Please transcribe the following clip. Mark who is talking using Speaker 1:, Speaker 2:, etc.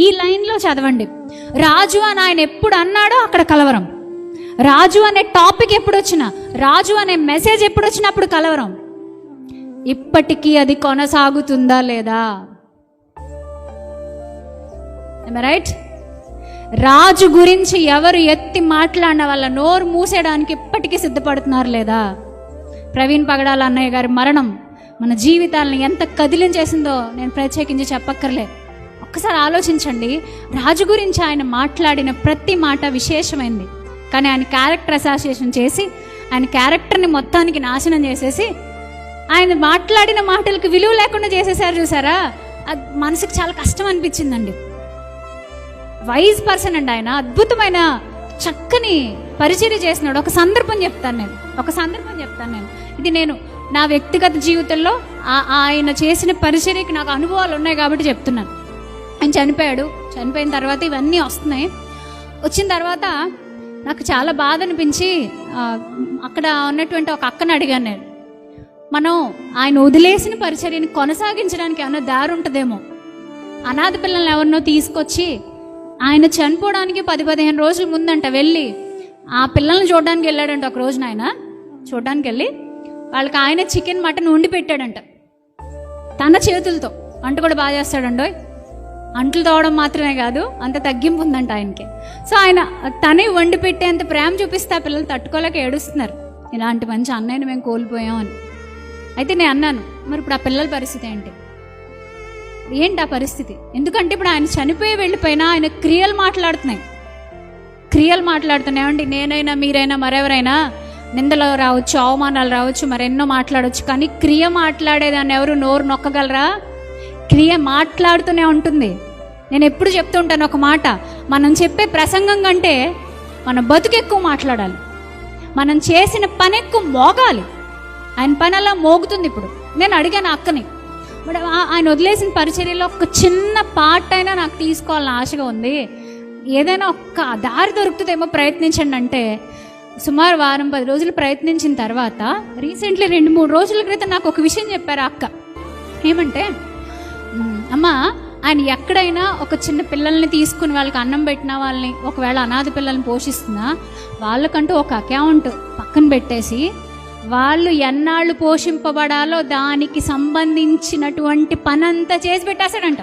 Speaker 1: ఈ లైన్లో చదవండి, రాజు అని ఆయన ఎప్పుడు అన్నాడో అక్కడ కలవరం, రాజు అనే టాపిక్ ఎప్పుడు వచ్చినా, రాజు అనే మెసేజ్ ఎప్పుడు వచ్చినా అప్పుడు కలవరం. ఇప్పటికీ అది కొనసాగుతుందా లేదా? రైట్? రాజు గురించి ఎవరు ఎత్తి మాట్లాడిన వాళ్ళ నోరు మూసేయడానికి ఇప్పటికీ సిద్ధపడుతున్నారు లేదా? ప్రవీణ్ పగడాల అన్నయ్య గారి మరణం మన జీవితాలను ఎంత కదిలించేసిందో నేను ప్రత్యేకించి చెప్పక్కర్లే. ఒక్కసారి ఆలోచించండి, రాజు గురించి ఆయన మాట్లాడిన ప్రతి మాట విశేషమైంది, కానీ ఆయన క్యారెక్టర్ అసోసియేషన్ చేసి ఆయన క్యారెక్టర్ని మొత్తానికి నాశనం చేసేసి ఆయన మాట్లాడిన మాటలకు విలువ లేకుండా చేసేసారు. చూసారా? అది మనసుకు చాలా కష్టం అనిపించిందండి. వైజ్ పర్సన్ అండి ఆయన, అద్భుతమైన చక్కని పరిచర్య చేసినాడు. ఒక సందర్భం చెప్తాను నేను. ఇది నేను నా వ్యక్తిగత జీవితంలో ఆయన చేసిన పరిచర్యకి నాకు అనుభవాలు ఉన్నాయి కాబట్టి చెప్తున్నాను. ఆయన చనిపోయిన తర్వాత ఇవన్నీ వస్తున్నాయి. వచ్చిన తర్వాత నాకు చాలా బాధ అనిపించి అక్కడ ఉన్నటువంటి ఒక అక్కను అడిగాను నేను, మనం ఆయన వదిలేసిన పరిచర్యని కొనసాగించడానికి ఏమన్నా దారి ఉంటుందేమో. అనాథ పిల్లల్ని ఎవరినో తీసుకొచ్చి ఆయన చనిపోవడానికి 10-15 రోజుల ముందంట వెళ్ళి ఆ పిల్లల్ని చూడడానికి వెళ్ళాడంట. ఒక రోజున ఆయన చూడడానికి వెళ్ళి వాళ్ళకి ఆయన చికెన్ మటన్ వండి పెట్టాడంట తన చేతులతో. వంట కూడా బాగా చేస్తాడండో, అంట్లు తోవడం మాత్రమే కాదు, అంత తగ్గింపు ఉందంట ఆయనకి. సో ఆయన తనే వండి పెట్టేంత ప్రేమ చూపిస్తే ఆ పిల్లలు తట్టుకోలేక ఏడుస్తున్నారు, ఇలాంటి మంచి అన్నయ్యని మేము కోల్పోయాం అని. అయితే నేను అన్నాను, మరి ఇప్పుడు ఆ పిల్లల పరిస్థితి ఏంటి ఆ పరిస్థితి? ఎందుకంటే ఇప్పుడు ఆయన చనిపోయి వెళ్ళిపోయినా ఆయన క్రియలు మాట్లాడుతున్నాయండి. నేనైనా మీరైనా మరెవరైనా నిందలు రావచ్చు, అవమానాలు రావచ్చు, మరెన్నో మాట్లాడవచ్చు, కానీ క్రియ మాట్లాడేదాన్ని ఎవరు నోరు నొక్కగలరా? క్రియ మాట్లాడుతూనే ఉంటుంది. నేను ఎప్పుడు చెప్తూ ఉంటాను ఒక మాట, మనం చెప్పే ప్రసంగం కంటే మన బతుకు ఎక్కువ మాట్లాడాలి, మనం చేసిన పని ఎక్కువ మోగాలి. ఆయన పని అలా మోగుతుంది. ఇప్పుడు నేను అడిగాను అక్కని, బట్ ఆయన వదిలేసిన పరిచర్యలో ఒక చిన్న పార్ట్ అయినా నాకు తీసుకోవాలని ఆశగా ఉంది, ఏదైనా ఒక్క దారి దొరుకుతుందేమో ప్రయత్నించండి అంటే, సుమారు 10 రోజులు ప్రయత్నించిన తర్వాత రీసెంట్లీ 2-3 రోజుల క్రితం నాకు ఒక విషయం చెప్పారు అక్క. ఏమంటే, అమ్మ ఆయన ఎక్కడైనా ఒక చిన్న పిల్లల్ని తీసుకుని వాళ్ళకి అన్నం పెట్టినా, వాళ్ళని ఒకవేళ అనాథ పిల్లల్ని పోషిస్తున్నా వాళ్ళకంటూ ఒక అకౌంట్ పక్కన పెట్టేసి వాళ్ళు ఎన్నాళ్ళు పోషింపబడాలో దానికి సంబంధించినటువంటి పనంతా చేసి పెట్టేశాడంట.